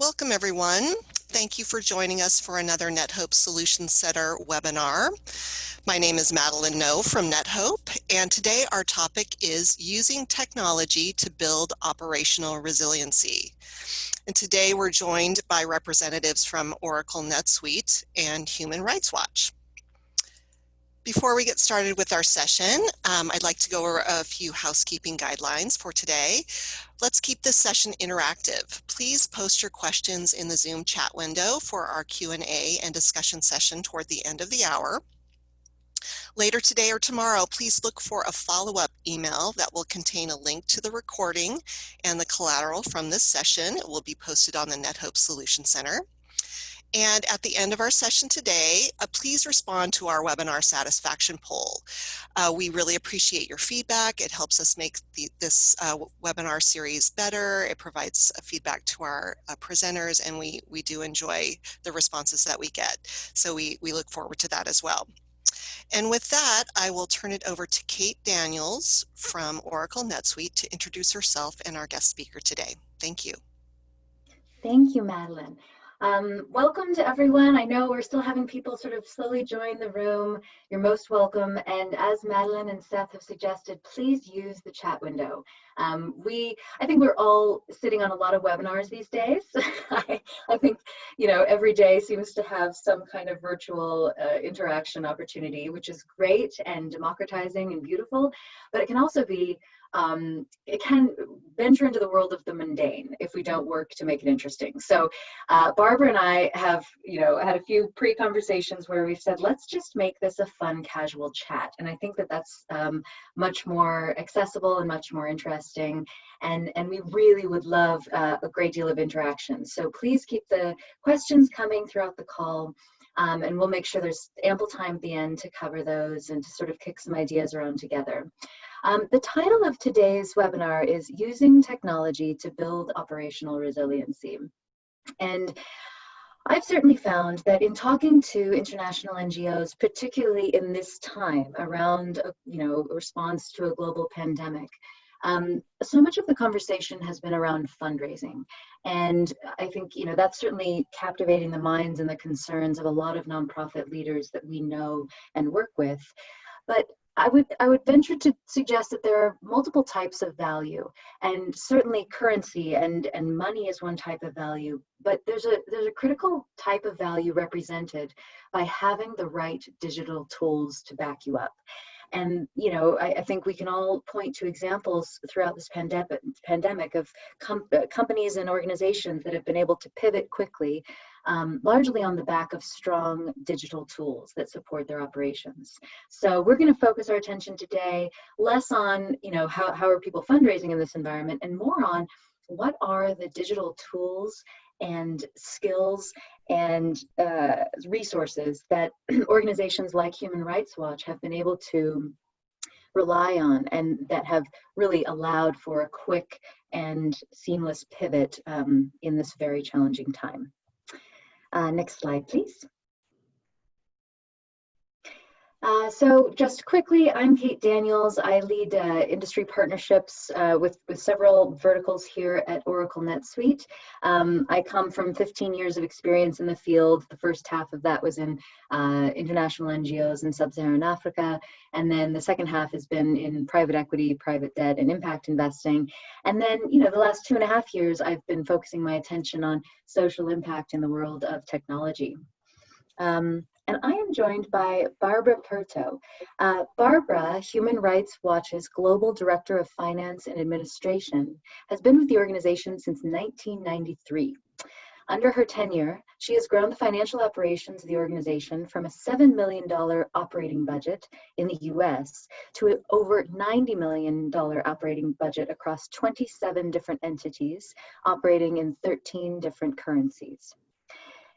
Welcome everyone. Thank you for joining us for another NetHope Solution Center webinar. My name is Madeline No from NetHope, and today our topic is using technology to build operational resiliency. And today we're joined by representatives from Oracle NetSuite and Human Rights Watch. Before we get started with our session, I'd like to go over a few housekeeping guidelines for today. Let's keep this session interactive. Please post your questions in the Zoom chat window for our Q&A and discussion session toward the end of the hour. Later today or tomorrow, please look for a follow-up email that will contain a link to the recording and the collateral from this session. It will be posted on the NetHope Solution Center. And at the end of our session today, please respond to our webinar satisfaction poll. We really appreciate your feedback. It helps us make this webinar series better. It provides feedback to our presenters, and we do enjoy the responses that we get. So we look forward to that as well. And with that, I will turn it over to Kate Daniels from Oracle NetSuite to introduce herself and our guest speaker today. Thank you. Thank you, Madeline. Welcome to everyone. I know we're still having people sort of slowly join the room. You're most welcome. And as Madeline and Seth have suggested, please use the chat window. I think we're all sitting on a lot of webinars these days. I think, you know, every day seems to have some kind of virtual interaction opportunity, which is great and democratizing and beautiful, but it can also be it can venture into the world of the mundane if we don't work to make it interesting. So Barbara and I have, had a few pre-conversations where we've said, let's just make this a fun, casual chat. And I think that that's much more accessible and much more interesting. And we really would love a great deal of interaction. So please keep the questions coming throughout the call. And we'll make sure there's ample time at the end to cover those and to sort of kick some ideas around together. The title of today's webinar is Using Technology to Build Operational Resiliency. And I've certainly found that in talking to international NGOs, particularly in this time around, a response to a global pandemic, so much of the conversation has been around fundraising. And I think, that's certainly captivating the minds and the concerns of a lot of nonprofit leaders that we know and work with. But I would venture to suggest that there are multiple types of value, and certainly currency and money is one type of value, but there's a critical type of value represented by having the right digital tools to back you up. And, I think we can all point to examples throughout this pandemic of companies and organizations that have been able to pivot quickly, largely on the back of strong digital tools that support their operations. So we're going to focus our attention today less on, how are people fundraising in this environment, and more on what are the digital tools and skills and resources that organizations like Human Rights Watch have been able to rely on, and that have really allowed for a quick and seamless pivot in this very challenging time. Next slide, please. So just quickly, I'm Kate Daniels. I lead industry partnerships with several verticals here at Oracle NetSuite. I come from 15 years of experience in the field. The first half of that was in international NGOs in sub-Saharan Africa. And then the second half has been in private equity, private debt, and impact investing. And then, the last 2.5 years, I've been focusing my attention on social impact in the world of technology. And I am joined by Barbara Perto. Barbara, Human Rights Watch's Global Director of Finance and Administration, has been with the organization since 1993. Under her tenure, she has grown the financial operations of the organization from a $7 million operating budget in the US to an over $90 million operating budget across 27 different entities operating in 13 different currencies.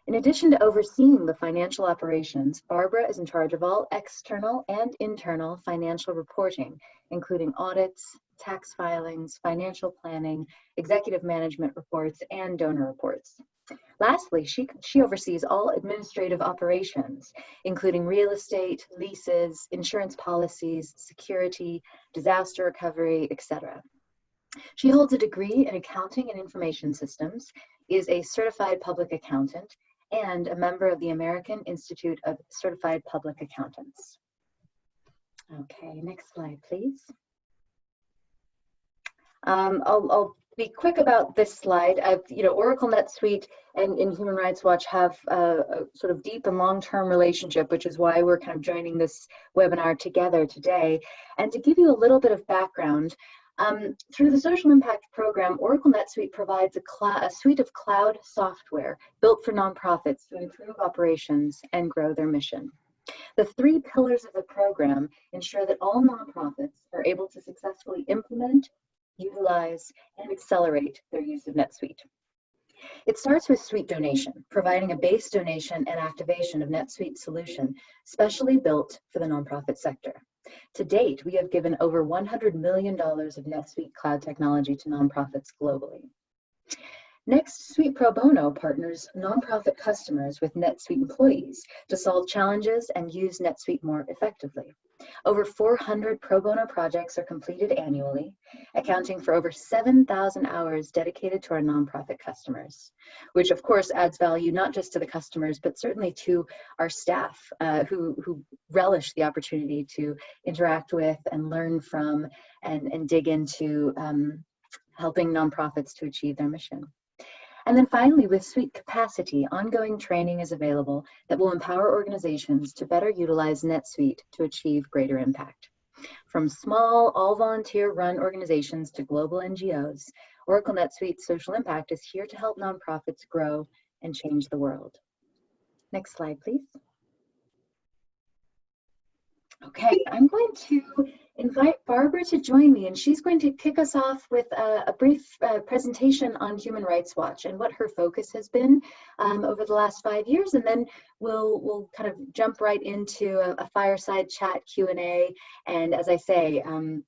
In addition to overseeing the financial operations, Barbara is in charge of all external and internal financial reporting, including audits, tax filings, financial planning, executive management reports, and donor reports. Lastly, she oversees all administrative operations, including real estate, leases, insurance policies, security, disaster recovery, etc. She holds a degree in accounting and information systems is a certified public accountant and a member of the American Institute of Certified Public Accountants. Okay, next slide, please. I'll be quick about this slide. Oracle NetSuite and Human Rights Watch have a sort of deep and long-term relationship, which is why we're kind of joining this webinar together today. And to give you a little bit of background, through the Social Impact Program, Oracle NetSuite provides a suite of cloud software built for nonprofits to improve operations and grow their mission. The 3 pillars of the program ensure that all nonprofits are able to successfully implement, utilize, and accelerate their use of NetSuite. It starts with suite donation, providing a base donation and activation of NetSuite solution specially built for the nonprofit sector. To date, we have given over $100 million of NetSuite cloud technology to nonprofits globally. Next, Suite Pro Bono partners nonprofit customers with NetSuite employees to solve challenges and use NetSuite more effectively. Over 400 pro bono projects are completed annually, accounting for over 7,000 hours dedicated to our nonprofit customers, which of course adds value not just to the customers, but certainly to our staff who relish the opportunity to interact with and learn from and dig into helping nonprofits to achieve their mission. And then finally, with Suite Capacity, ongoing training is available that will empower organizations to better utilize NetSuite to achieve greater impact. From small, all-volunteer run organizations to global NGOs, Oracle NetSuite Social Impact is here to help nonprofits grow and change the world. Next slide, please. Okay, I'm going to invite Barbara to join me, and she's going to kick us off with a brief presentation on Human Rights Watch and what her focus has been over the last 5 years, and then we'll kind of jump right into a fireside chat Q&A. And as I say,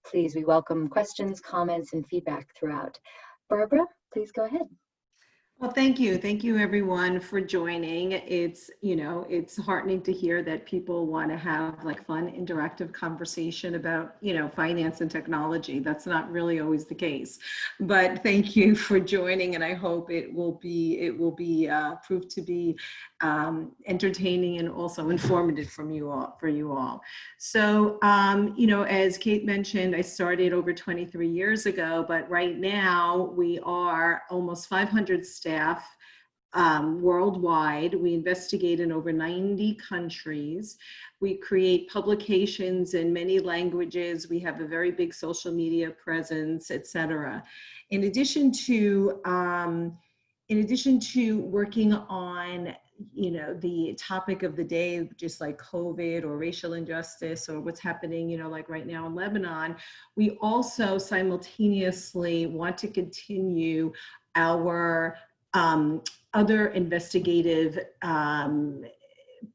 please, we welcome questions, comments, and feedback throughout. Barbara, please go ahead. Well, thank you. Thank you everyone for joining. It's heartening to hear that people want to have like fun, interactive conversation about, finance and technology. That's not really always the case, but thank you for joining. And I hope it will be proved to be entertaining and also informative for you all. So, as Kate mentioned, I started over 23 years ago, but right now we are almost 500 staff worldwide. We investigate in over 90 countries. We create publications in many languages. We have a very big social media presence, etc. In addition to working on the topic of the day, just like COVID or racial injustice or what's happening, like right now in Lebanon, we also simultaneously want to continue our other investigative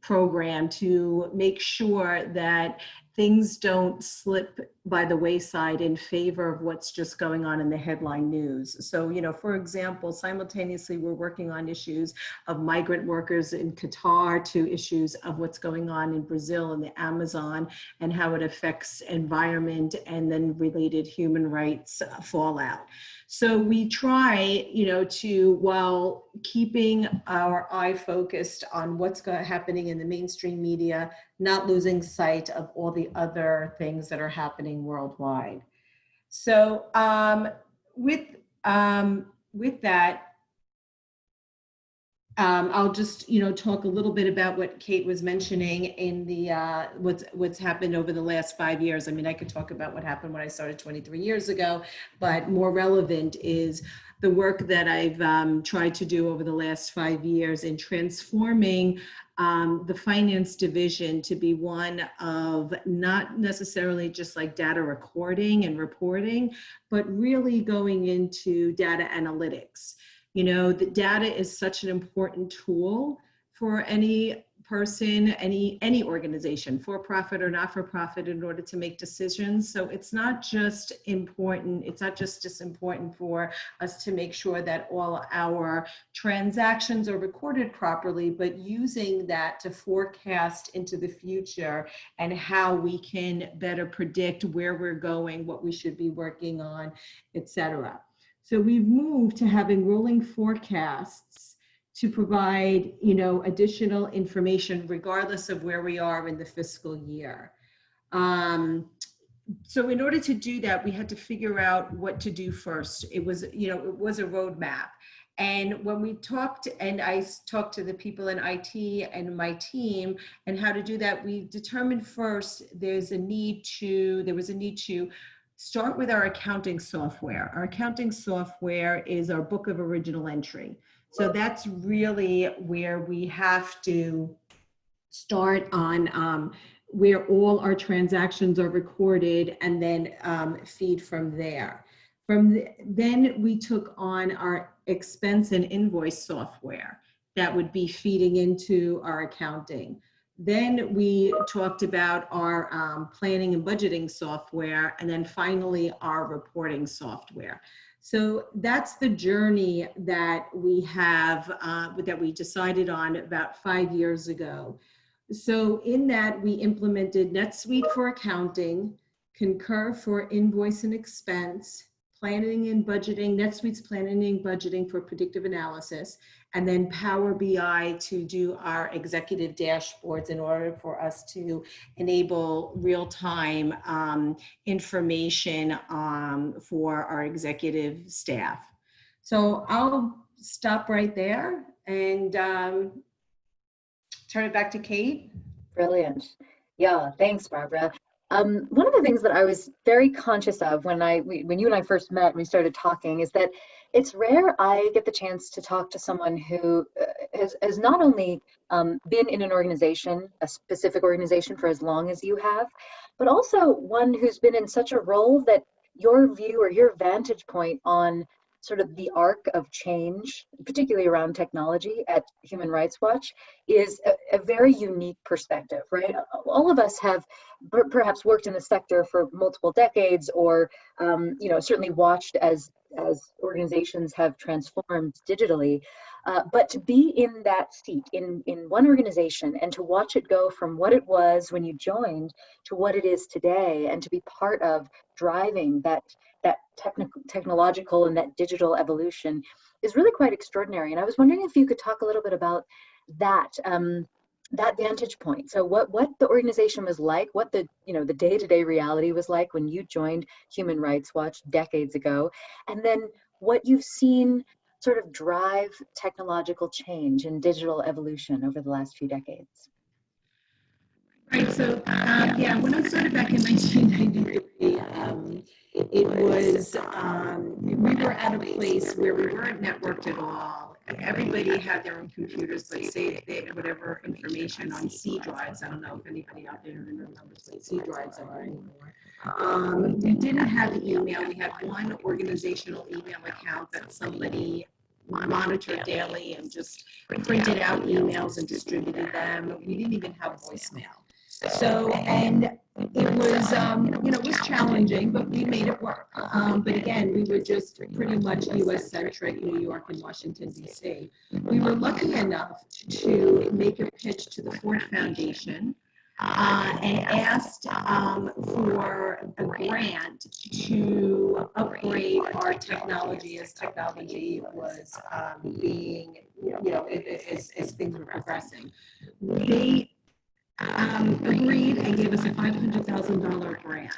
program to make sure that things don't slip by the wayside in favor of what's just going on in the headline news. So, for example, simultaneously, we're working on issues of migrant workers in Qatar to issues of what's going on in Brazil and the Amazon and how it affects environment and then related human rights fallout. So we try, while keeping our eye focused on what's happening in the mainstream media, not losing sight of all the other things that are happening worldwide. So with that, I'll just talk a little bit about what Kate was mentioning in the what's happened over the last 5 years. I mean, I could talk about what happened when I started 23 years ago, but more relevant is the work that I've tried to do over the last 5 years in transforming the finance division to be one of not necessarily just like data recording and reporting, but really going into data analytics. The data is such an important tool for any person, any organization, for profit or not for profit, in order to make decisions. So it's not just important, it's not just important for us to make sure that all our transactions are recorded properly, but using that to forecast into the future and how we can better predict where we're going, what we should be working on, etc. So we've moved to having rolling forecasts to provide, additional information regardless of where we are in the fiscal year. So in order to do that, we had to figure out what to do first. It was a roadmap. And when we talked, and I talked to the people in IT and my team and how to do that, we determined first there was a need to start with our accounting software. Our accounting software is our book of original entry. So that's really where we have to start on, where all our transactions are recorded, and then feed from there. Then we took on our expense and invoice software that would be feeding into our accounting. Then we talked about our planning and budgeting software, and then finally our reporting software. So that's the journey that we have, that we decided on about 5 years ago. So in that, we implemented NetSuite for accounting, Concur for invoice and expense, planning and budgeting, NetSuite's planning and budgeting for predictive analysis, and then Power BI to do our executive dashboards in order for us to enable real-time information for our executive staff. So I'll stop right there and turn it back to Kate. Brilliant. Yeah, thanks, Barbara. One of the things that I was very conscious of when you and I first met and we started talking is that it's rare I get the chance to talk to someone who has not only been in an organization, a specific organization, for as long as you have, but also one who's been in such a role that your view or your vantage point on sort of the arc of change, particularly around technology at Human Rights Watch, is a very unique perspective, right? All of us have perhaps worked in the sector for multiple decades, or certainly watched as organizations have transformed digitally. But to be in that seat in one organization and to watch it go from what it was when you joined to what it is today, and to be part of driving that technological and that digital evolution is really quite extraordinary. And I was wondering if you could talk a little bit about that that vantage point. So what the organization was like, what the day-to-day reality was like when you joined Human Rights Watch decades ago, and then what you've seen sort of drive technological change and digital evolution over the last few decades. Right, so when I started back in 1993, it was, we were at a place where we weren't networked at all. Everybody had their own computers, like say they had whatever information on C drives. I don't know if anybody out there remembers what C drives are anymore. We didn't have email. We had one organizational email account that somebody monitored daily and just printed out emails and distributed them. We didn't even have voicemail. So, and it was, it was challenging, but we made it work. But again, we were just pretty much US-centric, New York and Washington, D.C. We were lucky enough to make a pitch to the Ford Foundation and asked for a grant to upgrade our technology as technology was being, as things were progressing. They agreed and gave us a $500,000 grant,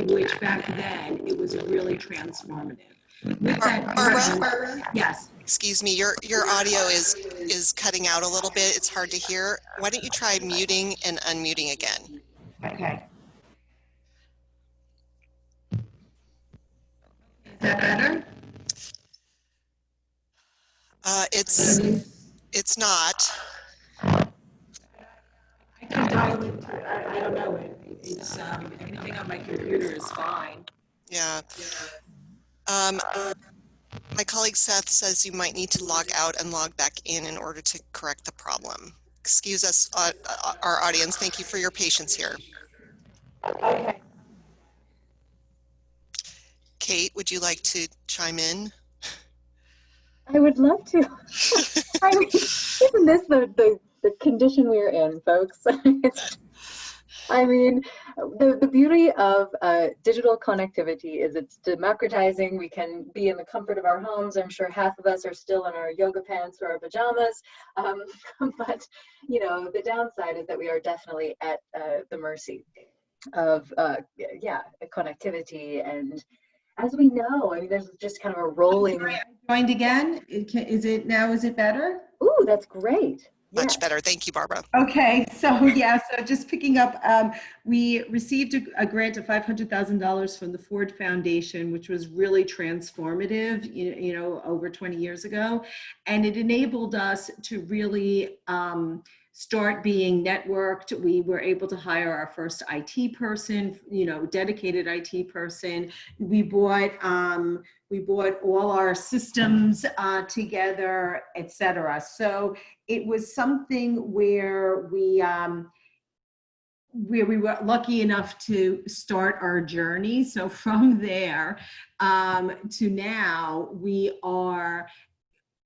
which back then it was really transformative. With that, Barbara? Yes. Excuse me, your audio is cutting out a little bit. It's hard to hear. Why don't you try muting and unmuting again? Okay. Is that better? It's not. I don't know. It's everything on my computer is fine. Yeah. My colleague Seth says you might need to log out and log back in order to correct the problem. Excuse us, our audience. Thank you for your patience here. Okay. Kate, would you like to chime in? I would love to. I mean, isn't this the condition we're in, folks? I mean, the beauty of digital connectivity is it's democratizing. We can be in the comfort of our homes. I'm sure half of us are still in our yoga pants or our pajamas. Um, but, you know, the downside is that we are definitely at the mercy of, yeah, connectivity. And as we know, I mean, there's just kind of a rolling. Sorry, I joined again. Is it better? Ooh, that's great. Much Yes. better. Thank you, Barbara. Okay, so yeah, so just picking up, we received a grant of $500,000 from the Ford Foundation, which was really transformative, you know, over 20 years ago. And it enabled us to really start being networked. We were able to hire our first IT person, you know, dedicated IT person. We bought all our systems together, et cetera. So it was something where we were lucky enough to start our journey. So from there to now, we are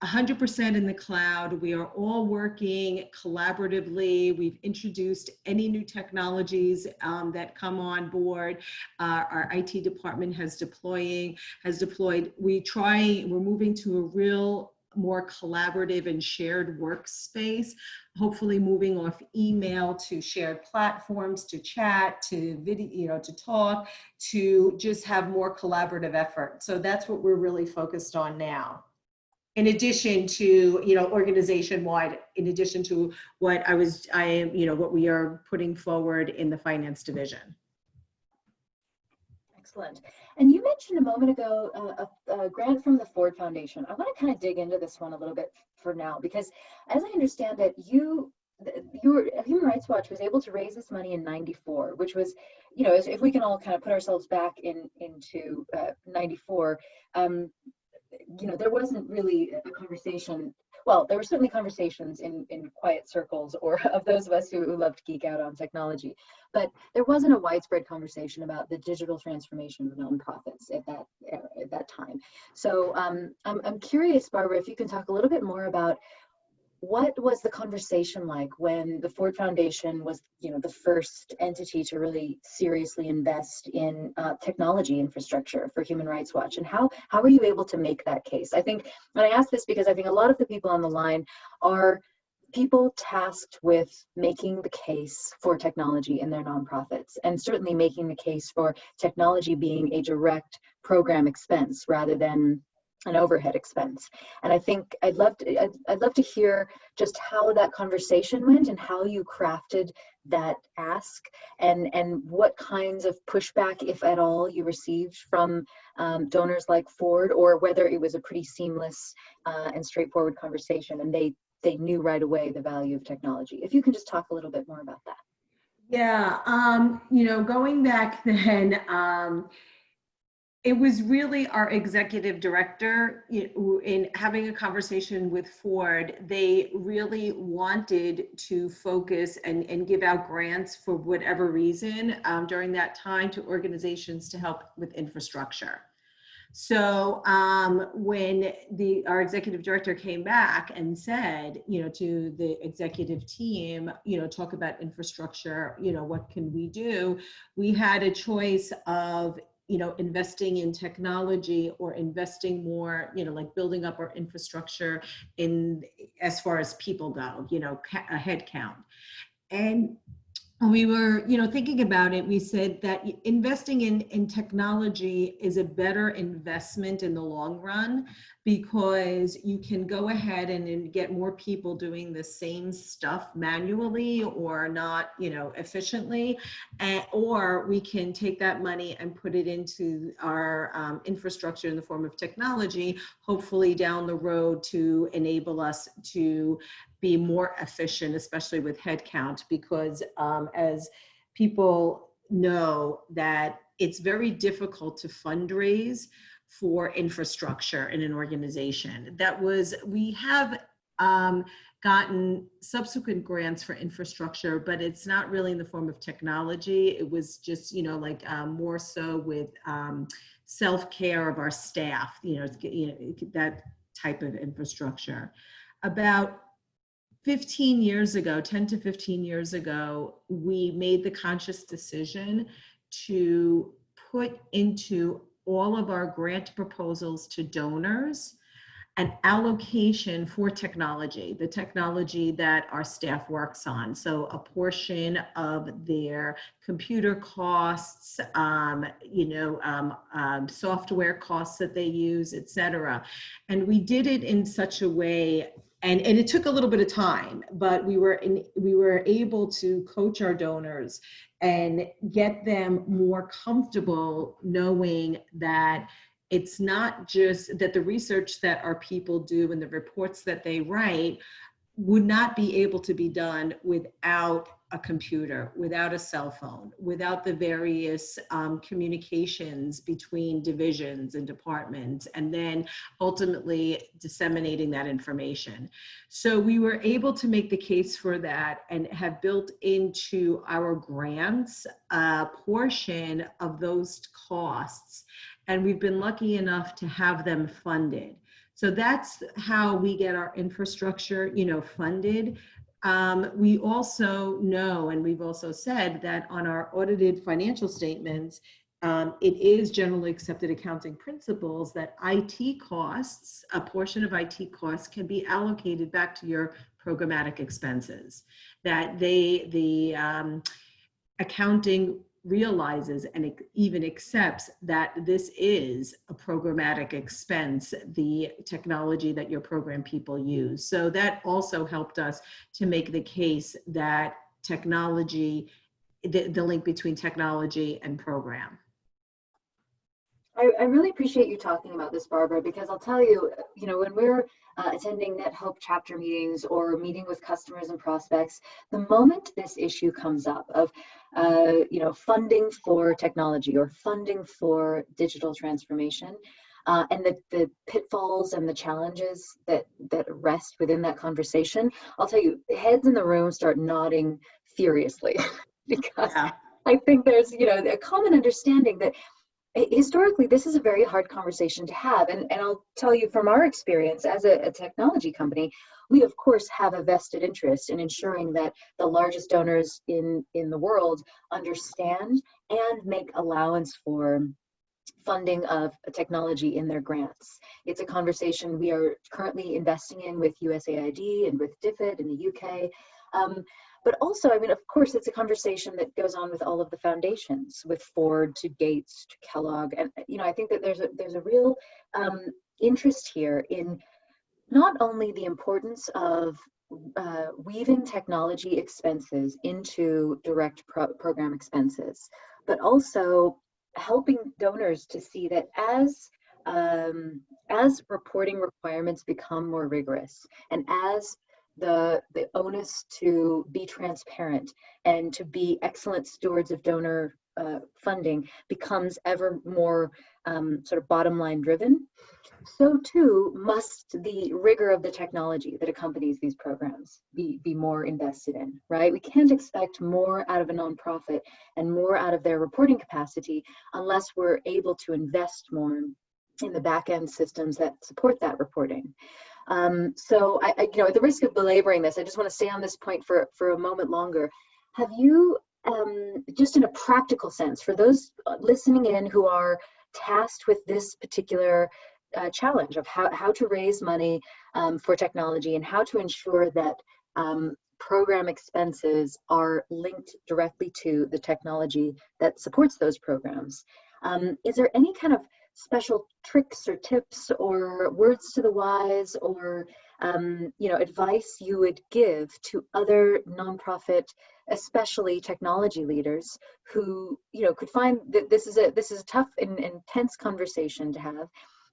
100% in the cloud. We are all working collaboratively. We've introduced any new technologies that come on board. Our IT department has deployed. We're moving to a real more collaborative and shared workspace, hopefully moving off email to shared platforms, to chat, to video, you know, to talk, to just have more collaborative effort. So that's what we're really focused on now. In addition to, you know, organization-wide, in addition to what what we are putting forward in the finance division. Excellent. And you mentioned a moment ago a grant from the Ford Foundation. I want to kind of dig into this one a little bit for now, because as I understand it, Human Rights Watch was able to raise this money in '94, which was, you know, if we can all kind of put ourselves back into '94, you know, there wasn't really a conversation. Well, there were certainly conversations in quiet circles or of those of us who love to geek out on technology, but there wasn't a widespread conversation about the digital transformation of nonprofits at that time. So I'm curious, Barbara, if you can talk a little bit more about what was the conversation like when the Ford Foundation was, you know, the first entity to really seriously invest in technology infrastructure for Human Rights Watch, and how were you able to make that case? I think, and I ask this because I think a lot of the people on the line are people tasked with making the case for technology in their nonprofits, and certainly making the case for technology being a direct program expense rather than an overhead expense. And I think I'd love to hear just how that conversation went and how you crafted that ask, and what kinds of pushback, if at all, you received from donors like Ford, or whether it was a pretty seamless and straightforward conversation and they knew right away the value of technology. If you can just talk a little bit more about that. Yeah, you know, going back then, it was really our executive director, in having a conversation with Ford. They really wanted to focus and give out grants for whatever reason during that time to organizations to help with infrastructure. So when our executive director came back and said, you know, to the executive team, you know, talk about infrastructure, you know, what can we do? We had a choice of, you know, investing in technology or investing more, you know, like building up our infrastructure in as far as people go, you know, a head count. And we were, you know, thinking about it, we said that investing in technology is a better investment in the long run, because you can go ahead and get more people doing the same stuff manually or not, you know, efficiently, or we can take that money and put it into our infrastructure in the form of technology, hopefully down the road to enable us to be more efficient, especially with headcount, because as people know, that it's very difficult to fundraise for infrastructure in an organization. We have gotten subsequent grants for infrastructure, but it's not really in the form of technology. It was just, you know, like more so with self-care of our staff, you know, that type of infrastructure. About 15 years ago, 10 to 15 years ago, we made the conscious decision to put into all of our grant proposals to donors an allocation for technology, the technology that our staff works on. So a portion of their computer costs, software costs that they use, et cetera. And we did it in such a way, and it took a little bit of time, but we were able to coach our donors and get them more comfortable knowing that it's not just that the research that our people do and the reports that they write would not be able to be done without a computer, without a cell phone, without the various communications between divisions and departments, and then ultimately disseminating that information. So we were able to make the case for that and have built into our grants a portion of those costs. And we've been lucky enough to have them funded. So that's how we get our infrastructure, funded. We also know, and we've also said that on our audited financial statements, it is generally accepted accounting principles that IT costs, a portion of IT costs can be allocated back to your programmatic expenses. That the accounting realizes and even accepts that this is a programmatic expense, the technology that your program people use. So that also helped us to make the case that technology, the link between technology and program. I really appreciate you talking about this, Barbara, because I'll tell you, when we're attending NetHope chapter meetings or meeting with customers and prospects, the moment this issue comes up of, funding for technology or funding for digital transformation, and the pitfalls and the challenges that rest within that conversation, I'll tell you, heads in the room start nodding furiously because I think there's, a common understanding that historically, this is a very hard conversation to have. And I'll tell you from our experience as a technology company, we of course have a vested interest in ensuring that the largest donors in the world understand and make allowance for funding of technology in their grants. It's a conversation we are currently investing in with USAID and with DFID in the UK. But also, of course, it's a conversation that goes on with all of the foundations, with Ford to Gates to Kellogg. And, I think that there's a real interest here in not only the importance of weaving technology expenses into direct program expenses, but also helping donors to see that as reporting requirements become more rigorous and as the onus to be transparent and to be excellent stewards of donor funding becomes ever more sort of bottom line driven, so too must the rigor of the technology that accompanies these programs be more invested in, right? We can't expect more out of a nonprofit and more out of their reporting capacity unless we're able to invest more in the back end systems that support that reporting. So I at the risk of belaboring this, I just want to stay on this point for a moment longer. Have you, just in a practical sense, for those listening in who are tasked with this particular challenge of how to raise money for technology and how to ensure that program expenses are linked directly to the technology that supports those programs, is there any kind of special tricks or tips or words to the wise or advice you would give to other nonprofit, especially technology leaders who could find that this is a tough and intense conversation to have?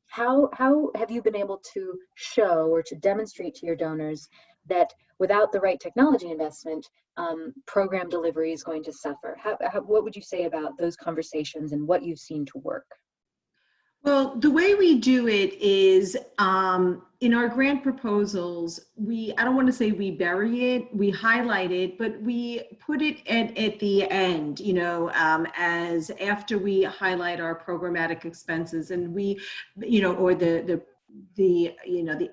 How have you been able to show or to demonstrate to your donors that without the right technology investment, program delivery is going to suffer? What would you say about those conversations and what you've seen to work? Well, the way we do it is in our grant proposals, I don't want to say we bury it, we highlight it, but we put it at the end, as after we highlight our programmatic expenses and we, or the the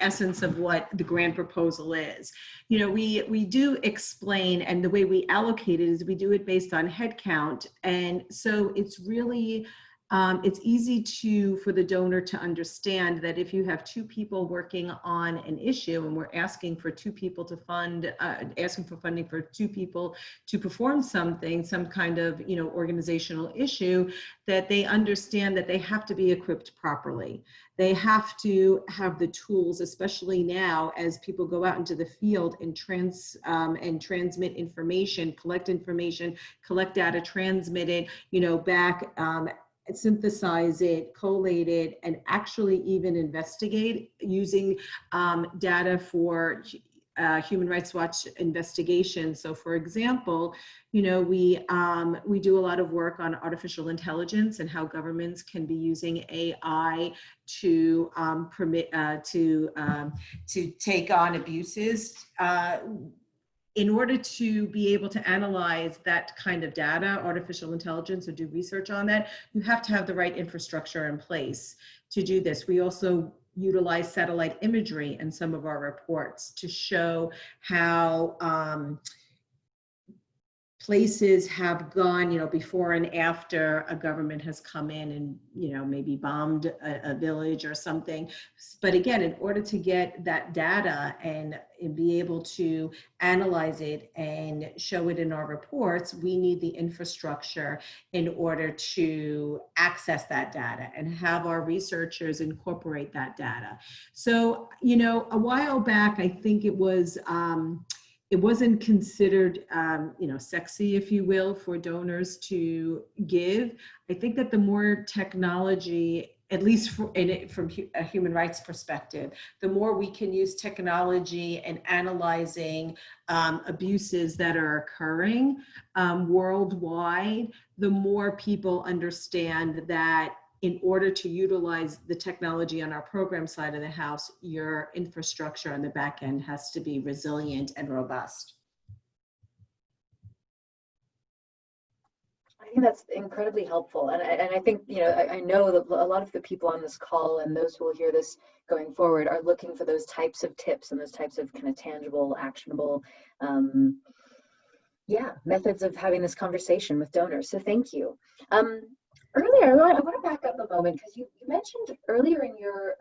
essence of what the grant proposal is. We do explain, and the way we allocate it is we do it based on head count. And so it's really, it's easy for the donor to understand that if you have two people working on an issue and we're asking for two people to asking for funding for two people to perform some kind of, organizational issue, that they understand that they have to be equipped properly. They have to have the tools, especially now as people go out into the field and transmit information, collect data, transmit it, back, synthesize it, collate it, and actually even investigate using data for Human Rights Watch investigations. So for example, we do a lot of work on artificial intelligence and how governments can be using AI to to take on abuses. In order to be able to analyze that kind of data, artificial intelligence, or do research on that, you have to have the right infrastructure in place to do this. We also utilize satellite imagery in some of our reports to show how places have gone, before and after a government has come in and, maybe bombed a village or something. But again, in order to get that data and be able to analyze it and show it in our reports, we need the infrastructure in order to access that data and have our researchers incorporate that data. So, a while back, I think it wasn't considered, sexy, if you will, for donors to give. I think that the more technology, at least from a human rights perspective, the more we can use technology in analyzing abuses that are occurring worldwide, the more people understand that in order to utilize the technology on our program side of the house, your infrastructure on the back end has to be resilient and robust. I think that's incredibly helpful. And I think, I know that a lot of the people on this call and those who will hear this going forward are looking for those types of tips and those types of kind of tangible, actionable, methods of having this conversation with donors. So thank you. Earlier, I want to back up a moment because you mentioned earlier in your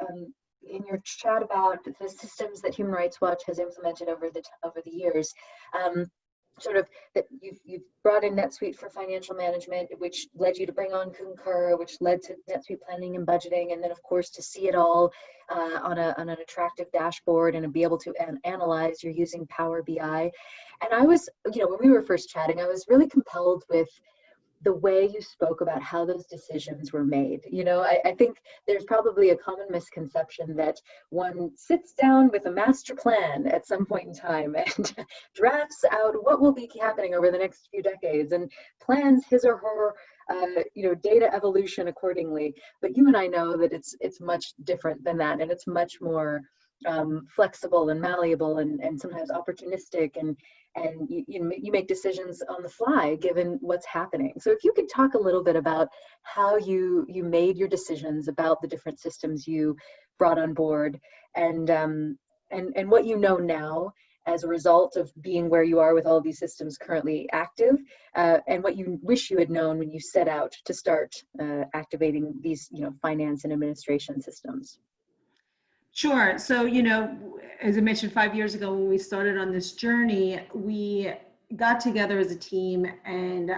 chat about the systems that Human Rights Watch has implemented over the years. Sort of that you've brought in NetSuite for financial management, which led you to bring on Concur, which led to NetSuite planning and budgeting, and then of course to see it all on an attractive dashboard and be able to analyze. You're using Power BI, and I was, when we were first chatting, I was really compelled with the way you spoke about how those decisions were made. I think there's probably a common misconception that one sits down with a master plan at some point in time and drafts out what will be happening over the next few decades and plans his or her data evolution accordingly. But you and I know that it's much different than that, and it's much more flexible and malleable and sometimes opportunistic, and you make decisions on the fly given what's happening. So if you could talk a little bit about how you made your decisions about the different systems you brought on board, and what you know now as a result of being where you are with all these systems currently active, and what you wish you had known when you set out to start activating these finance and administration systems. Sure. So, as I mentioned, 5 years ago when we started on this journey, we got together as a team and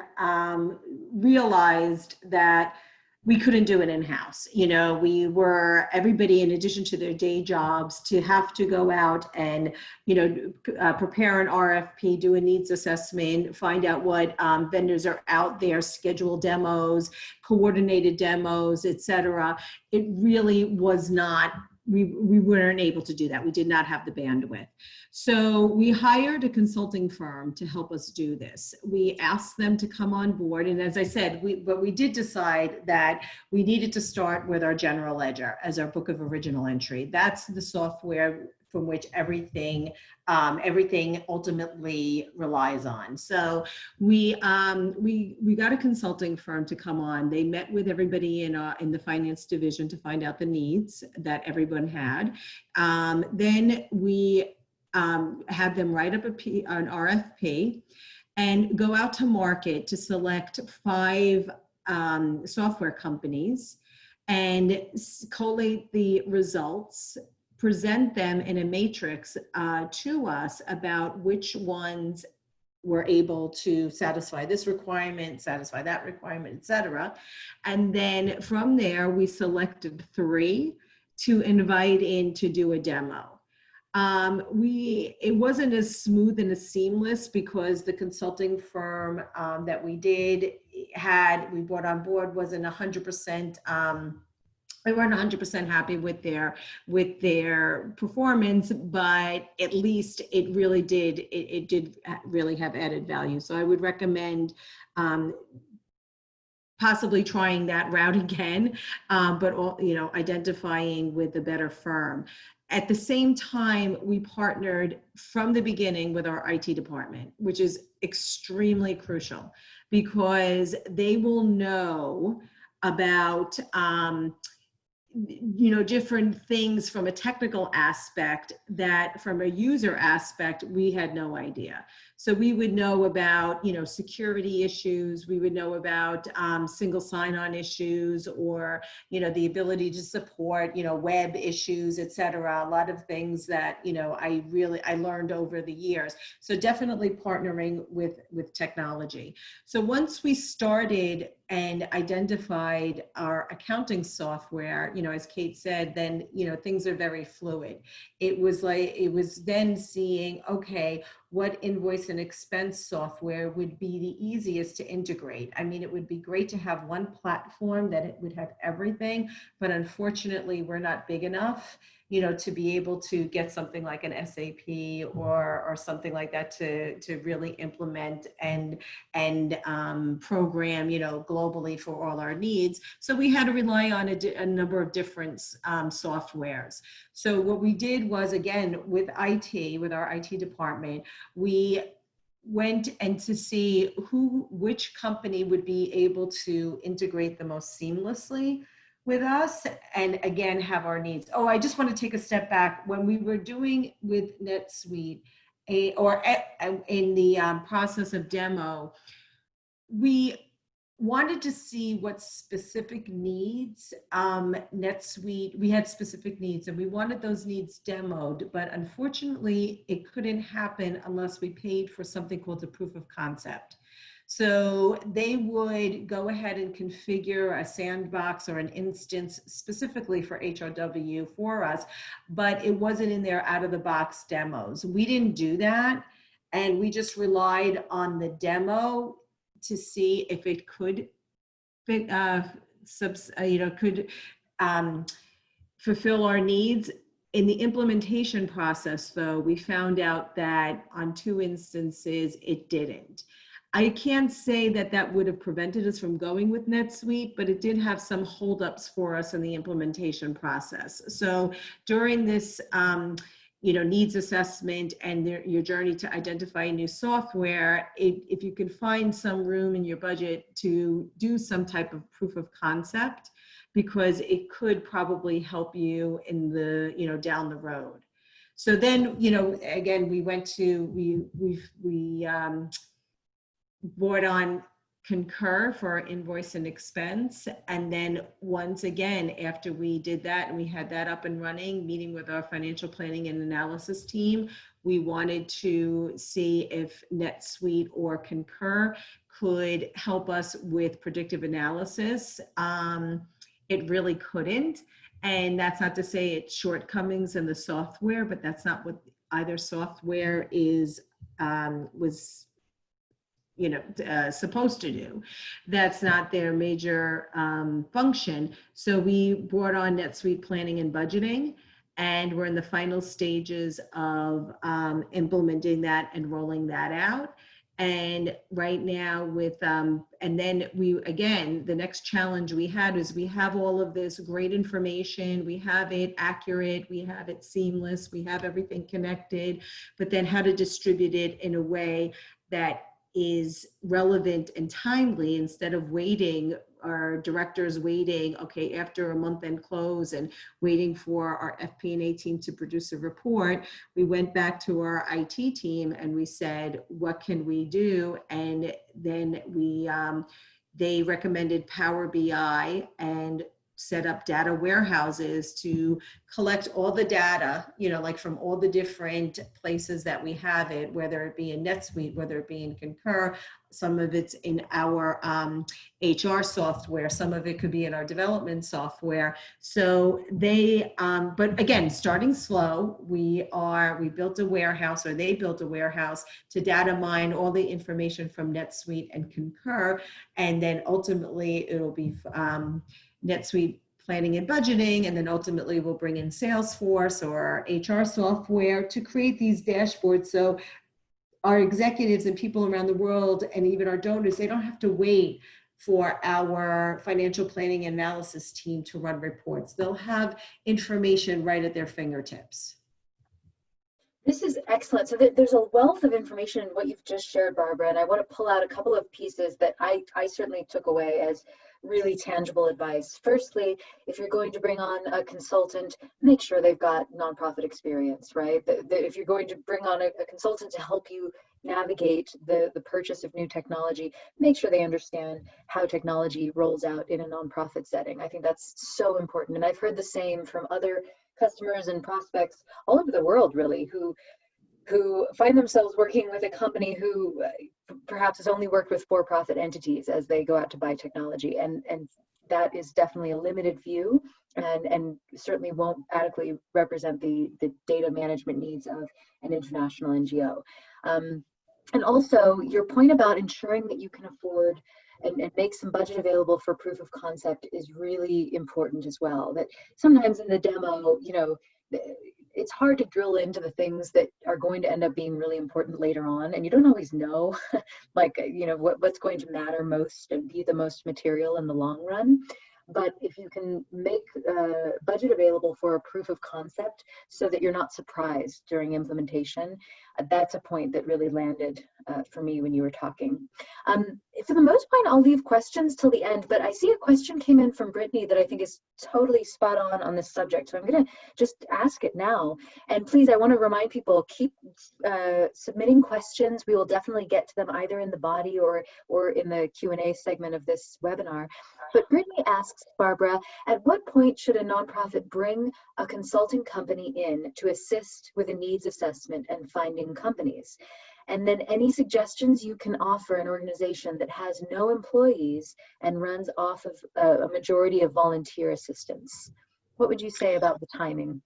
realized that we couldn't do it in-house. Everybody, in addition to their day jobs, to have to go out and, prepare an RFP, do a needs assessment, find out what vendors are out there, schedule demos, coordinated demos, et cetera. It really was not, we weren't able to do that. We did not have the bandwidth. So we hired a consulting firm to help us do this. We asked them to come on board. And as I said, we did decide that we needed to start with our general ledger as our book of original entry. That's the software from which everything ultimately relies on. So we got a consulting firm to come on. They met with everybody in the finance division to find out the needs that everyone had. Then we had them write up an RFP and go out to market to select 5 software companies and collate the results, present them in a matrix to us about which ones were able to satisfy this requirement, satisfy that requirement, etc. And then from there, we selected 3 to invite in to do a demo. It wasn't as smooth and as seamless because the consulting firm that we brought on board wasn't 100%. They weren't 100% happy with their performance, but at least it really did. It did really have added value. So I would recommend possibly trying that route again, but identifying with the better firm. At the same time, we partnered from the beginning with our IT department, which is extremely crucial because they will know about different things from a technical aspect that from a user aspect, we had no idea. So we would know about, security issues. We would know about single sign-on issues or, the ability to support, web issues, et cetera. A lot of things that, I learned over the years. So definitely partnering with technology. So once we started and identified our accounting software, as Kate said, then, things are very fluid. It was then seeing, okay, what invoice and expense software would be the easiest to integrate. I mean, it would be great to have one platform that it would have everything, but unfortunately we're not big enough, to be able to get something like an SAP or something like that to really implement and program, globally for all our needs. So we had to rely on a number of different softwares. So what we did was, again, with our IT department, we went and to see which company would be able to integrate the most seamlessly with us and again have our needs. Oh, I just want to take a step back. When we were doing with NetSuite in the process of demo, we wanted to see what specific needs NetSuite, we had specific needs and we wanted those needs demoed, but unfortunately it couldn't happen unless we paid for something called a proof of concept. So they would go ahead and configure a sandbox or an instance specifically for HRW for us, but it wasn't in their out-of-the-box demos. We didn't do that, and we just relied on the demo to see if it could fulfill our needs. In the implementation process, though, we found out that on 2 instances, it didn't. I can't say that would have prevented us from going with NetSuite, but it did have some holdups for us in the implementation process. So during this needs assessment and your journey to identify new software, if you can find some room in your budget to do some type of proof of concept, because it could probably help you in the, down the road. So then, again, we brought on Concur for our invoice and expense. And then once again, after we did that and we had that up and running, meeting with our financial planning and analysis team, we wanted to see if NetSuite or Concur could help us with predictive analysis. It really couldn't. And that's not to say it's shortcomings in the software, but that's not what either software was supposed to do. That's not their major function. So we brought on NetSuite planning and budgeting, and we're in the final stages of implementing that and rolling that out. And right now with, and then the next challenge we had is we have all of this great information, we have it accurate, we have it seamless, we have everything connected, but then how to distribute it in a way that is relevant and timely instead of waiting, our directors waiting, okay, after a month end close and waiting for our FP&A team to produce a report. We went back to our IT team and we said, what can we do? And then they recommended Power BI and set up data warehouses to collect all the data, like from all the different places that we have it, whether it be in NetSuite, whether it be in Concur, some of it's in our HR software, some of it could be in our development software. So they, but again, starting slow, we built a warehouse, or they built a warehouse to data mine all the information from NetSuite and Concur, and then ultimately it'll be NetSuite planning and budgeting, and then ultimately we'll bring in Salesforce or our HR software to create these dashboards. So our executives and people around the world, and even our donors, they don't have to wait for our financial planning and analysis team to run reports. They'll have information right at their fingertips. This is excellent. So there's a wealth of information in what you've just shared, Barbara, and I want to pull out a couple of pieces that I certainly took away as really tangible advice. Firstly, if you're going to bring on a consultant, make sure they've got nonprofit experience, right? If you're going to bring on a consultant to help you navigate the purchase of new technology, make sure they understand how technology rolls out in a nonprofit setting. I think that's so important. And I've heard the same from other customers and prospects all over the world, really, who find themselves working with a company who perhaps has only worked with for-profit entities as they go out to buy technology. And that is definitely a limited view, and certainly won't adequately represent the data management needs of an international NGO. And also your point about ensuring that you can afford and make some budget available for proof of concept is really important as well. That sometimes in the demo, it's hard to drill into the things that are going to end up being really important later on, and you don't always know what's going to matter most and be the most material in the long run. But if you can make budget available for a proof of concept so that you're not surprised during implementation, that's a point that really landed for me when you were talking. For the most part, I'll leave questions till the end, but I see a question came in from Brittany that I think is totally spot on this subject. So I'm going to just ask it now. And please, I want to remind people, keep submitting questions. We will definitely get to them either in the body or in the Q&A segment of this webinar. But Brittany asks, Barbara, at what point should a nonprofit bring a consulting company in to assist with a needs assessment and finding companies? And then any suggestions you can offer an organization that has no employees and runs off of a majority of volunteer assistance? What would you say about the timing?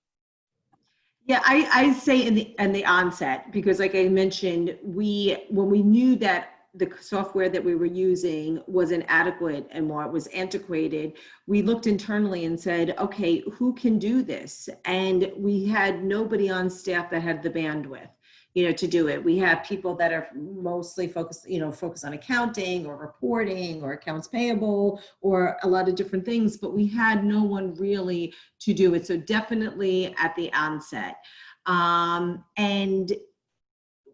Yeah, I say in the onset, because like I mentioned, when we knew that the software that we were using was inadequate and more it was antiquated, we looked internally and said, okay, who can do this? And we had nobody on staff that had the bandwidth, to do it. We have people that are mostly focused on accounting or reporting or accounts payable or a lot of different things, but we had no one really to do it. So definitely at the onset. And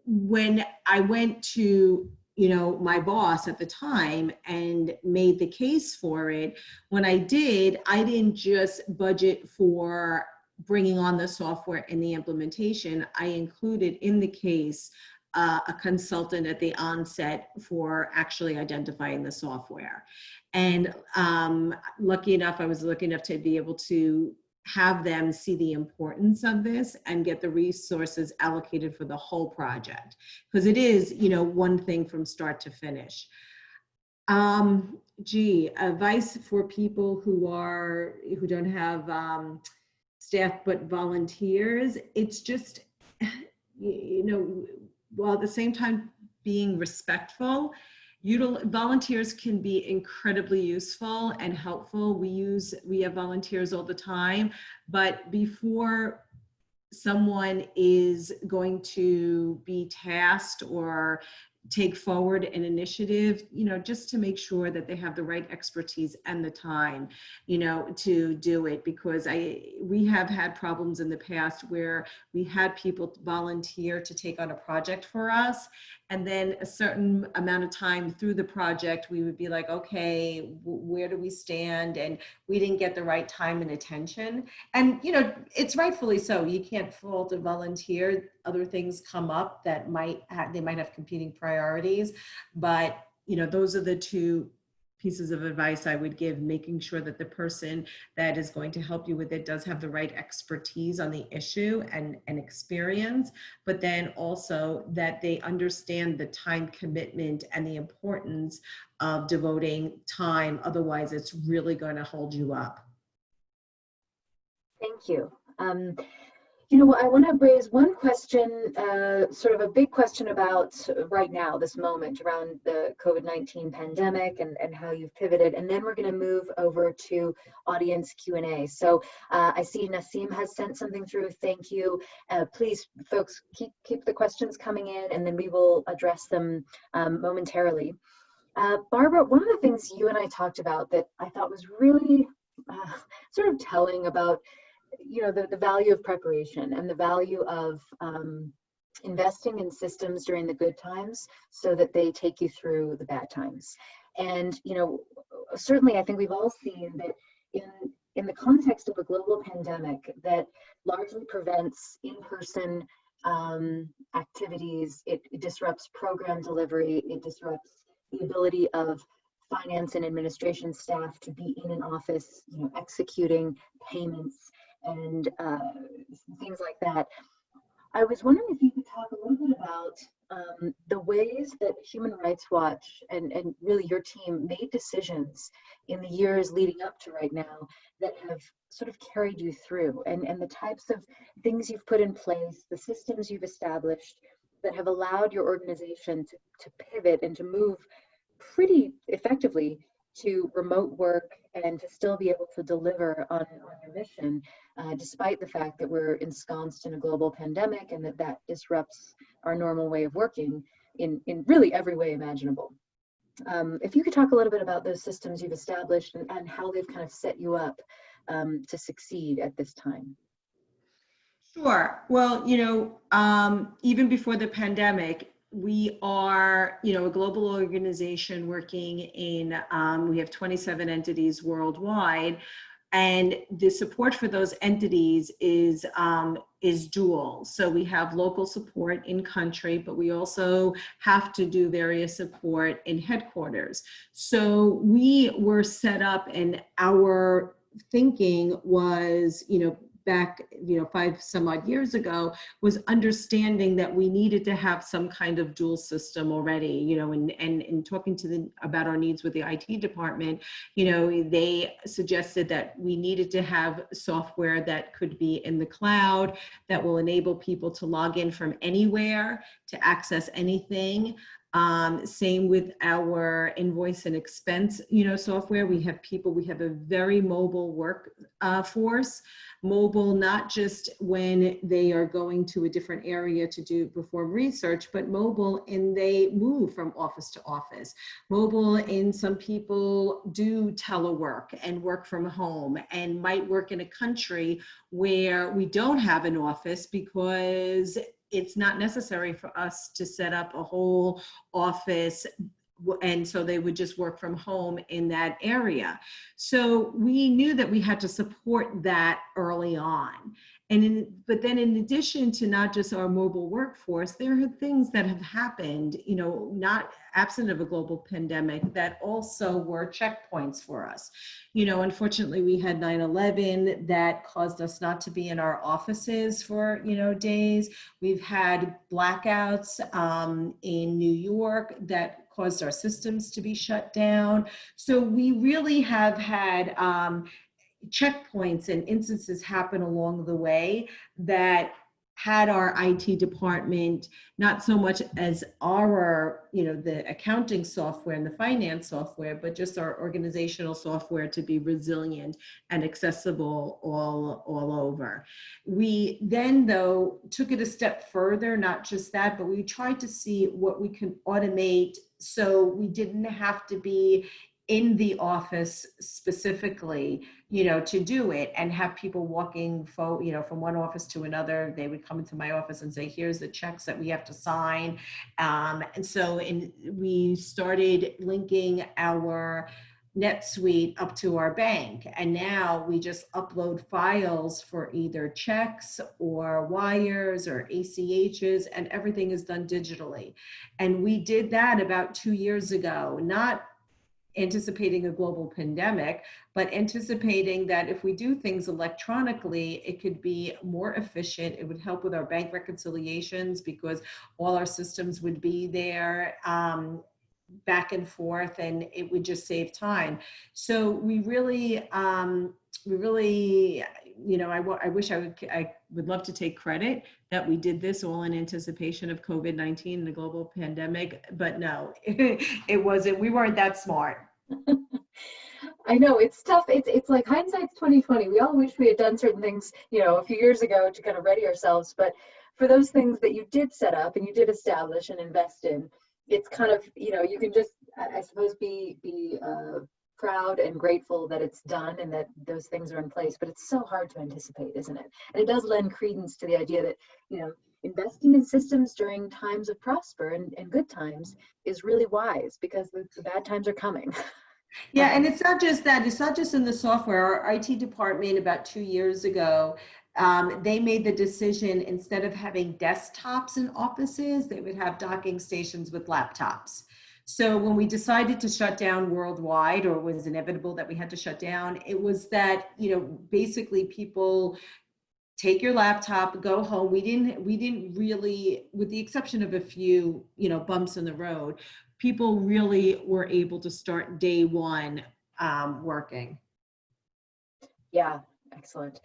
when I went to my boss at the time and made the case for it, when I didn't just budget for bringing on the software and the implementation. I included in the case a consultant at the onset for actually identifying the software. And I was lucky enough to be able to have them see the importance of this and get the resources allocated for the whole project, because it is, one thing from start to finish. Advice for people who don't have staff but volunteers. It's just, while at the same time being respectful, volunteers can be incredibly useful and helpful. We have volunteers all the time, but before someone is going to be tasked or take forward an initiative, just to make sure that they have the right expertise and the time, to do it. Because we have had problems in the past where we had people volunteer to take on a project for us. And then a certain amount of time through the project, we would be like, okay, where do we stand? And we didn't get the right time and attention. And, it's rightfully so. You can't fault a volunteer. Other things come up that they might have competing priorities. But, those are the two pieces of advice I would give: making sure that the person that is going to help you with it does have the right expertise on the issue and experience, but then also that they understand the time commitment and the importance of devoting time. Otherwise, it's really going to hold you up. Thank you. I want to raise one question, sort of a big question about right now, this moment around the COVID-19 pandemic and how you've pivoted. And then we're going to move over to audience Q&A. So I see Nassim has sent something through. Thank you. Please, folks, keep the questions coming in, and then we will address them momentarily. Barbara, one of the things you and I talked about that I thought was really sort of telling about the value of preparation and the value of investing in systems during the good times so that they take you through the bad times. And, certainly I think we've all seen that in the context of a global pandemic that largely prevents in-person activities, it disrupts program delivery, it disrupts the ability of finance and administration staff to be in an office, executing payments and things like that. I was wondering if you could talk a little bit about the ways that Human Rights Watch and really your team made decisions in the years leading up to right now that have sort of carried you through, and the types of things you've put in place, the systems you've established that have allowed your organization to pivot and to move pretty effectively to remote work and to still be able to deliver on your mission, despite the fact that we're ensconced in a global pandemic and that disrupts our normal way of working in really every way imaginable. If you could talk a little bit about those systems you've established and how they've kind of set you up to succeed at this time. Sure. Well, even before the pandemic, we are, a global organization working in, we have 27 entities worldwide, and the support for those entities is dual. So we have local support in country, but we also have to do various support in headquarters. So we were set up, and our thinking was, back, 5 some odd years ago, was understanding that we needed to have some kind of dual system already, and talking to about our needs with the IT department, they suggested that we needed to have software that could be in the cloud, that will enable people to log in from anywhere to access anything. Same with our invoice and expense, software. We have a very mobile work force. Mobile, not just when they are going to a different area to perform research, but mobile and they move from office to office. Mobile in some people do telework and work from home and might work in a country where we don't have an office because it's not necessary for us to set up a whole office, and so they would just work from home in that area. So we knew that we had to support that early on. But then in addition to not just our mobile workforce, there are things that have happened, not absent of a global pandemic, that also were checkpoints for us. Unfortunately, we had 9/11 that caused us not to be in our offices for, days. We've had blackouts in New York that caused our systems to be shut down. So we really have had checkpoints and instances happen along the way that had our IT department, not so much as our, the accounting software and the finance software, but just our organizational software to be resilient and accessible all over. We then, though, took it a step further, not just that, but we tried to see what we can automate so we didn't have to be in the office specifically, to do it, and have people walking from one office to another. They would come into my office and say, here's the checks that we have to sign. And so we started linking our NetSuite up to our bank. And now we just upload files for either checks or wires or ACHs, and everything is done digitally. And we did that about 2 years ago, not anticipating a global pandemic, but anticipating that if we do things electronically, it could be more efficient. It would help with our bank reconciliations because all our systems would be there back and forth, and it would just save time. So we really, I wish I would love to take credit that we did this all in anticipation of COVID-19 and the global pandemic, but no, it wasn't. We weren't that smart. I know it's tough. It's like hindsight's 2020. We all wish we had done certain things, a few years ago to kind of ready ourselves. But for those things that you did set up and you did establish and invest in, it's kind of, you can just, I suppose, be proud and grateful that it's done and that those things are in place. But it's so hard to anticipate, isn't it? And it does lend credence to the idea that, investing in systems during times of prosper and good times is really wise, because the bad times are coming. Yeah, and it's not just that. It's not just in the software. Our IT department about 2 years ago, they made the decision, instead of having desktops in offices, they would have docking stations with laptops. So when we decided to shut down worldwide, or it was inevitable that we had to shut down, it was that, basically people take your laptop, go home. We didn't really, with the exception of a few, bumps in the road, people really were able to start day one working. Yeah, excellent.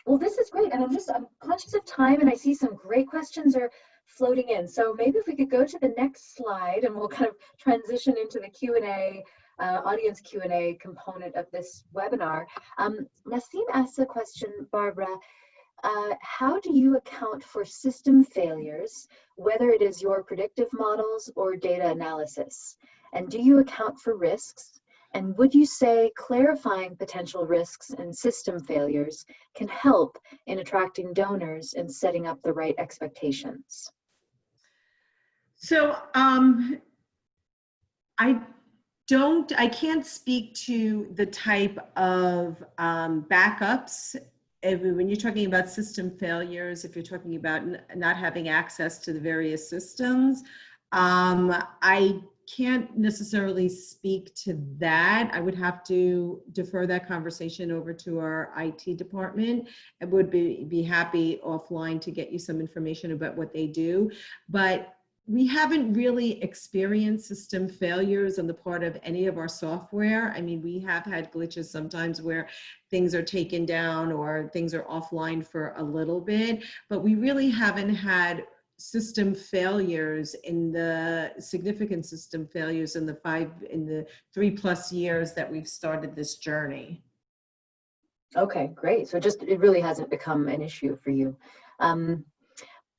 Well, this is great. And I'm conscious of time, and I see some great questions are floating in. So maybe if we could go to the next slide, and we'll kind of transition into the Q&A, audience Q&A component of this webinar. Nassim asks a question, Barbara. How do you account for system failures, whether it is your predictive models or data analysis? And do you account for risks? And would you say clarifying potential risks and system failures can help in attracting donors and setting up the right expectations? So I can't speak to the type of backups. When you're talking about system failures, if you're talking about not having access to the various systems, I can't necessarily speak to that. I would have to defer that conversation over to our IT department. I would be happy offline to get you some information about what they do. But we haven't really experienced system failures on the part of any of our software. I mean, we have had glitches sometimes where things are taken down or things are offline for a little bit, but we really haven't had system failures significant system failures in the 3+ years that we've started this journey. Okay, great. So it really hasn't become an issue for you.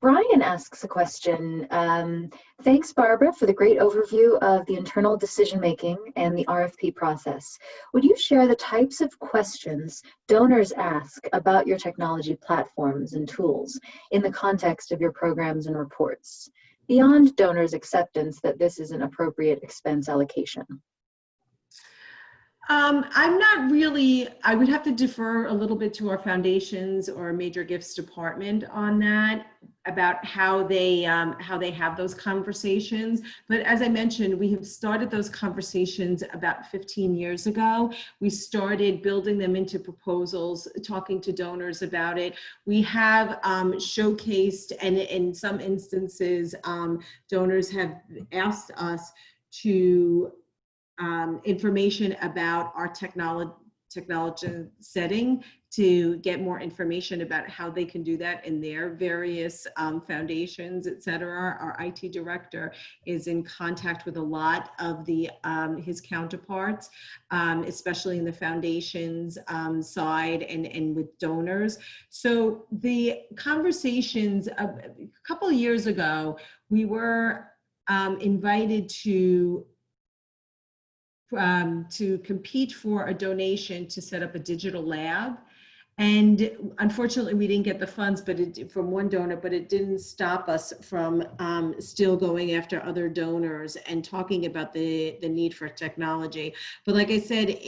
Brian asks a question. Thanks, Barbara, for the great overview of the internal decision-making and the RFP process. Would you share the types of questions donors ask about your technology platforms and tools in the context of your programs and reports, beyond donors' acceptance that this is an appropriate expense allocation? I'm not really, I would have to defer a little bit to our foundations or major gifts department on that, about how they have those conversations. But as I mentioned, we have started those conversations about 15 years ago. We started building them into proposals, talking to donors about it. We have showcased, and in some instances, donors have asked us to information about our technology setting to get more information about how they can do that in their various foundations, et cetera. Our IT director is in contact with a lot of his counterparts, especially in the foundations side and with donors. So the conversations, a couple of years ago, we were invited to compete for a donation to set up a digital lab. And unfortunately, we didn't get the funds, from one donor, but it didn't stop us from still going after other donors and talking about the need for technology. But like I said,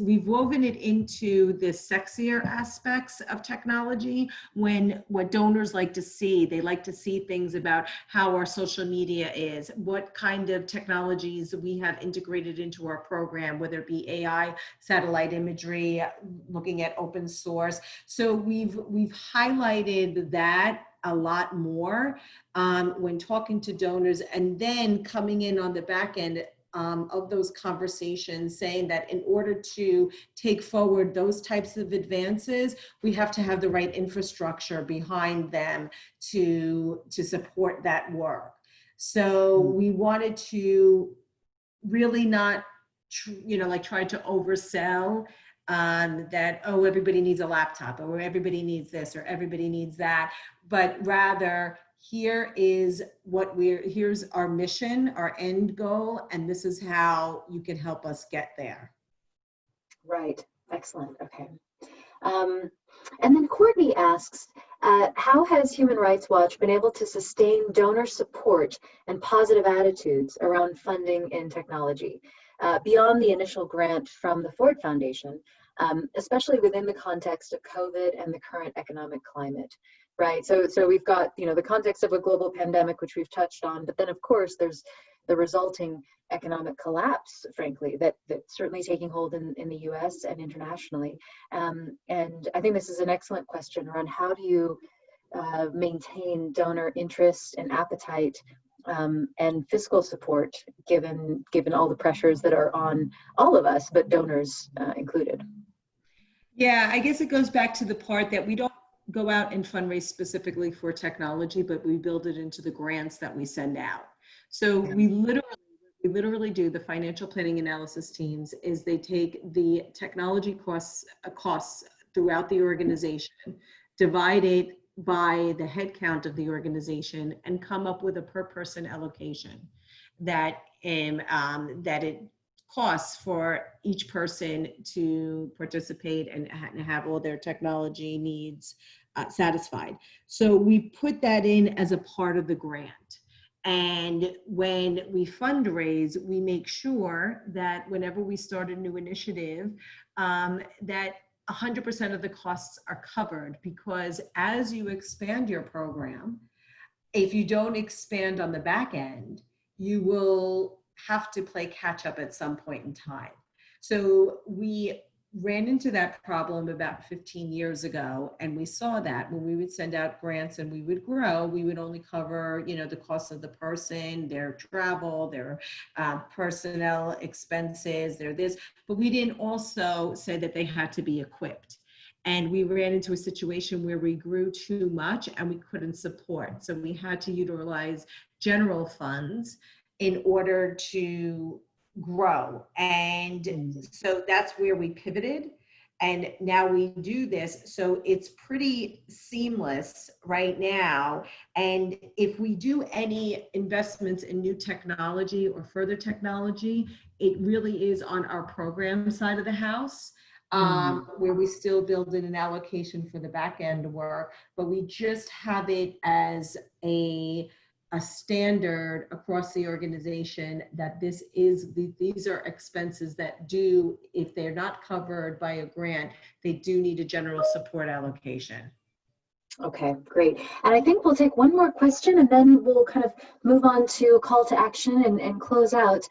we've woven it into the sexier aspects of technology. When what donors like to see, they like to see things about how our social media is, what kind of technologies we have integrated into our program, whether it be AI, satellite imagery, looking at open source. So we've highlighted that a lot more when talking to donors, and then coming in on the back end of those conversations, saying that in order to take forward those types of advances, we have to have the right infrastructure behind them to support that work. So we wanted to really not try to oversell that, oh, everybody needs a laptop, or everybody needs this, or everybody needs that, but rather here's our mission, our end goal, and this is how you can help us get there. Right. Excellent. Okay. And then Courtney asks, how has Human Rights Watch been able to sustain donor support and positive attitudes around funding in technology beyond the initial grant from the Ford Foundation, especially within the context of COVID and the current economic climate? Right. So we've got, the context of a global pandemic, which we've touched on, but then of course there's the resulting economic collapse, frankly, that's certainly taking hold in the US and internationally. And I think this is an excellent question around how do you maintain donor interest and appetite and fiscal support given all the pressures that are on all of us, but donors included. Yeah, I guess it goes back to the part that we don't go out and fundraise specifically for technology, but we build it into the grants that we send out. So we literally do, the financial planning analysis teams, is they take the technology costs throughout the organization, divide it by the head count of the organization, and come up with a per person allocation that it costs for each person to participate and have all their technology needs satisfied. So we put that in as a part of the grant. And when we fundraise, we make sure that whenever we start a new initiative, that 100% of the costs are covered, because as you expand your program, if you don't expand on the back end, you will have to play catch up at some point in time. So we ran into that problem about 15 years ago, and we saw that when we would send out grants and we would grow, we would only cover, the cost of the person, their travel, their personnel expenses, their this, but we didn't also say that they had to be equipped. And we ran into a situation where we grew too much and we couldn't support. So we had to utilize general funds in order to grow. And so that's where we pivoted. And now we do this. So it's pretty seamless right now. And if we do any investments in new technology or further technology, it really is on our program side of the house. Where we still build in an allocation for the back end work, but we just have it as a standard across the organization that these are expenses that do, if they're not covered by a grant, they do need a general support allocation. Okay, great. And I think we'll take one more question and then we'll kind of move on to a call to action and close out.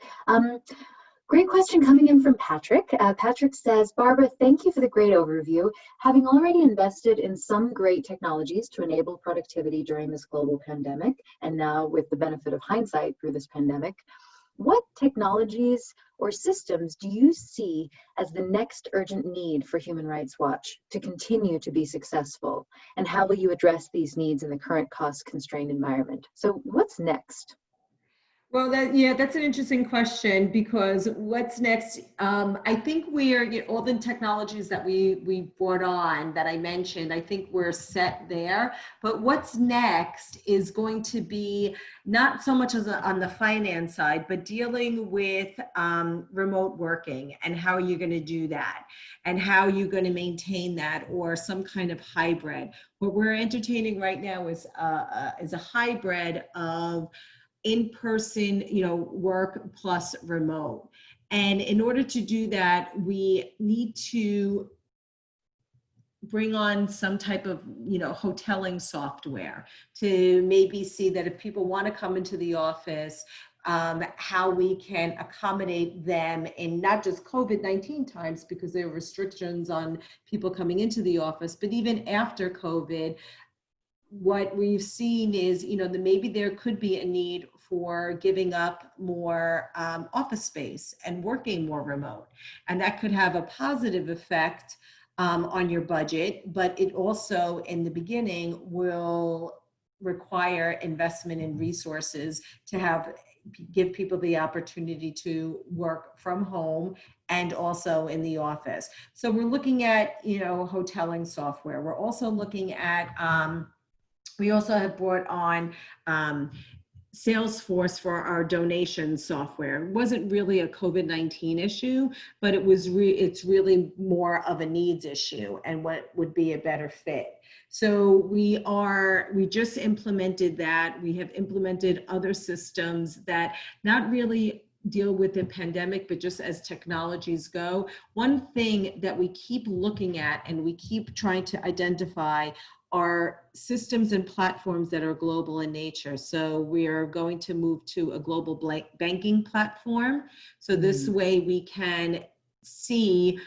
Great question coming in from Patrick. Patrick says, Barbara, thank you for the great overview. Having already invested in some great technologies to enable productivity during this global pandemic, and now with the benefit of hindsight through this pandemic, what technologies or systems do you see as the next urgent need for Human Rights Watch to continue to be successful? And how will you address these needs in the current cost-constrained environment? So what's next? Well, that's an interesting question, because what's next? I think all the technologies that we brought on that I mentioned, I think we're set there. But what's next is going to be not so much on the finance side, but dealing with remote working, and how are you going to do that, and how you're going to maintain that, or some kind of hybrid. What we're entertaining right now is a hybrid of in-person, work plus remote. And in order to do that, we need to bring on some type of, hoteling software to maybe see that if people want to come into the office, how we can accommodate them in not just COVID-19 times, because there are restrictions on people coming into the office, but even after COVID. What we've seen is, maybe there could be a need for giving up more office space and working more remote. And that could have a positive effect on your budget, but it also, in the beginning, will require investment in resources to give people the opportunity to work from home and also in the office. So we're looking at, hoteling software. We're also looking at, we also have brought on Salesforce for our donation software. It wasn't really a COVID-19 issue, but it's really more of a needs issue and what would be a better fit. So we just implemented that. We have implemented other systems that not really deal with the pandemic, but just as technologies go. One thing that we keep looking at and we keep trying to identify are systems and platforms that are global in nature. So we are going to move to a global banking platform. So this way we can see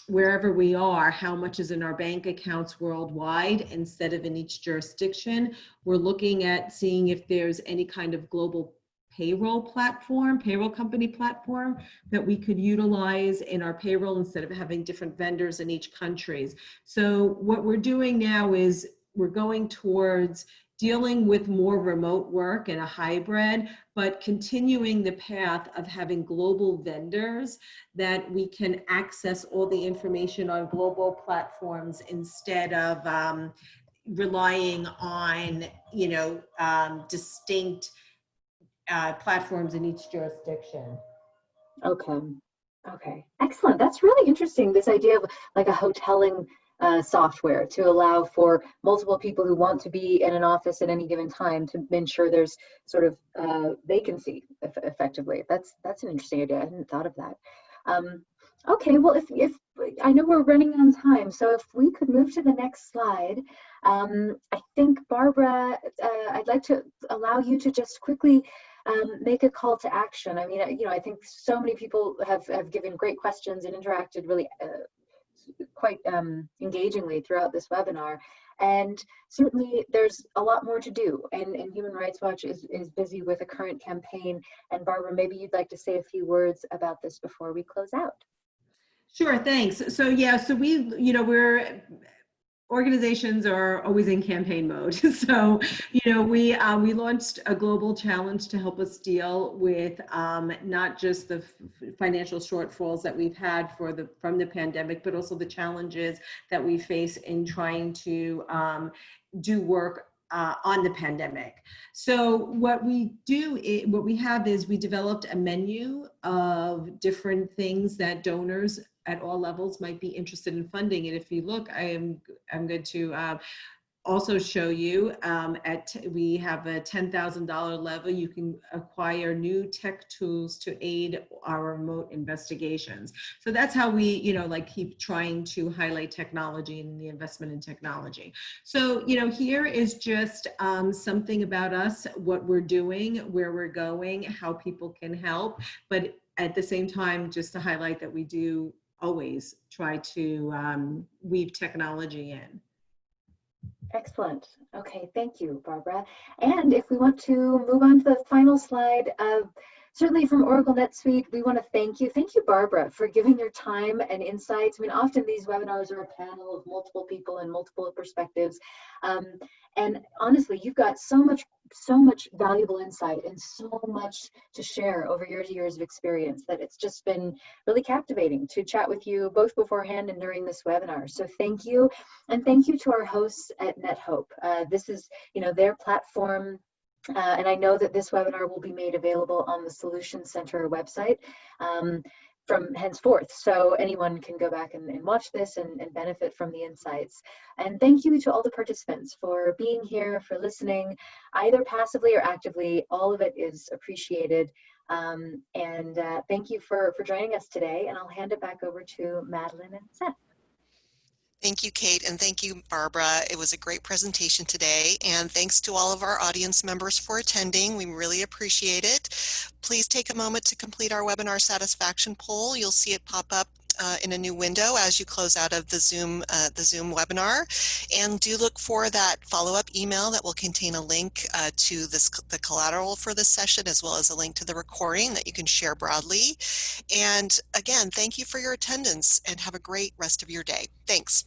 wherever we are, how much is in our bank accounts worldwide instead of in each jurisdiction. We're looking at seeing if there's any kind of global payroll company platform that we could utilize in our payroll instead of having different vendors in each country. So what we're doing now is we're going towards dealing with more remote work and a hybrid, but continuing the path of having global vendors that we can access all the information on global platforms instead of relying on, distinct platforms in each jurisdiction. Okay, excellent. That's really interesting, this idea of like a hoteling software to allow for multiple people who want to be in an office at any given time to ensure there's sort of vacancy effectively. That's an interesting idea. I hadn't thought of that. Okay, well, if I know we're running on time, so if we could move to the next slide. I think, Barbara, I'd like to allow you to just quickly make a call to action. I mean, I think so many people have given great questions and interacted really quite engagingly throughout this webinar. And certainly there's a lot more to do. And Human Rights Watch is busy with a current campaign. And Barbara, maybe you'd like to say a few words about this before we close out. Sure, thanks. So organizations are always in campaign mode. So, we launched a global challenge to help us deal with not just the financial shortfalls that we've had from the pandemic, but also the challenges that we face in trying to do work on the pandemic. So what we have is we developed a menu of different things that donors at all levels might be interested in funding. And if you look, I'm going to also show you we have a $10,000 level. You can acquire new tech tools to aid our remote investigations. So that's how we, keep trying to highlight technology and the investment in technology. So, here is just something about us, what we're doing, where we're going, how people can help. But at the same time, just to highlight that we do always try to weave technology in. Excellent. Okay, thank you, Barbara. And if we want to move on to the final slide, certainly from Oracle NetSuite, we want to thank you. Thank you, Barbara, for giving your time and insights. I mean, often these webinars are a panel of multiple people and multiple perspectives. And honestly, you've got so much valuable insight and so much to share over your years of experience that it's just been really captivating to chat with you both beforehand and during this webinar. So thank you. And thank you to our hosts at NetHope. This is, their platform. And I know that this webinar will be made available on the Solutions Center website from henceforth. So anyone can go back and watch this and benefit from the insights. And thank you to all the participants for being here, for listening, either passively or actively. All of it is appreciated. Thank you for joining us today. And I'll hand it back over to Madeline and Seth. Thank you, Kate, and thank you, Barbara. It was a great presentation today, and thanks to all of our audience members for attending. We really appreciate it. Please take a moment to complete our webinar satisfaction poll. You'll see it pop up in a new window as you close out of the Zoom webinar. And do look for that follow-up email that will contain a link to the collateral for this session, as well as a link to the recording that you can share broadly. And again, thank you for your attendance and have a great rest of your day. Thanks.